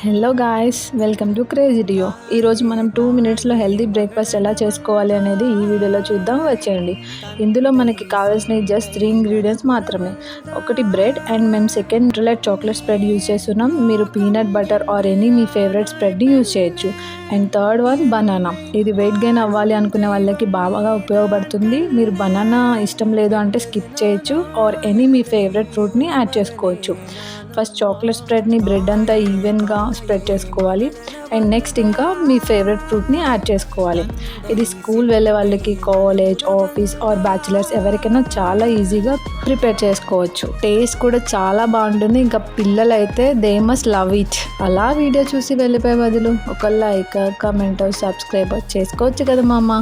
Hello guys, welcome to crazy డియో. ఈరోజు మనం 2 మినిట్స్లో హెల్తీ బ్రేక్ఫాస్ట్ ఎలా చేసుకోవాలి అనేది ఈ వీడియోలో చూద్దాం. వచ్చేయండి. ఇందులో మనకి కావాల్సిన జస్ట్ 3 ఇంగ్రీడియంట్స్ మాత్రమే. ఒకటి బ్రెడ్, అండ్ మేము second Nutrilite chocolate spread use చేస్తున్నాం. మీరు పీనట్ బటర్ ఆర్ ఎనీ మీ ఫేవరెట్ స్ప్రెడ్ని యూజ్ చేయొచ్చు. And third one banana. ఇది వెయిట్ గెయిన్ అవ్వాలి అనుకునే వాళ్ళకి బాగా ఉపయోగపడుతుంది. మీరు బనానా ఇష్టం లేదు అంటే స్కిప్ చేయొచ్చు, ఆర్ ఎనీ మీ ఫేవరెట్ ఫ్రూట్ని యాడ్ చేసుకోవచ్చు. ఫస్ట్ చాక్లెట్ స్ప్రెడ్ని బ్రెడ్ అంతా ఈవెన్గా స్ప్రెడ్ చేసుకోవాలి. అండ్ నెక్స్ట్ ఇంకా మీ ఫేవరెట్ ఫ్రూట్ని యాడ్ చేసుకోవాలి. ఇది స్కూల్ వెళ్ళే వాళ్ళకి, కాలేజ్, ఆఫీస్ ఆర్ బ్యాచిలర్స్ ఎవరికైనా చాలా ఈజీగా ప్రిపేర్ చేసుకోవచ్చు. టేస్ట్ కూడా చాలా బాగుంటుంది. ఇంకా పిల్లలు అయితే దే మస్ట్ లవ్ ఇట్. అలా వీడియో చూసి వెళ్ళిపోయే బదులు ఒక లైక్, కమెంట్, సబ్స్క్రైబ్ చేసుకోవచ్చు కదా మామ.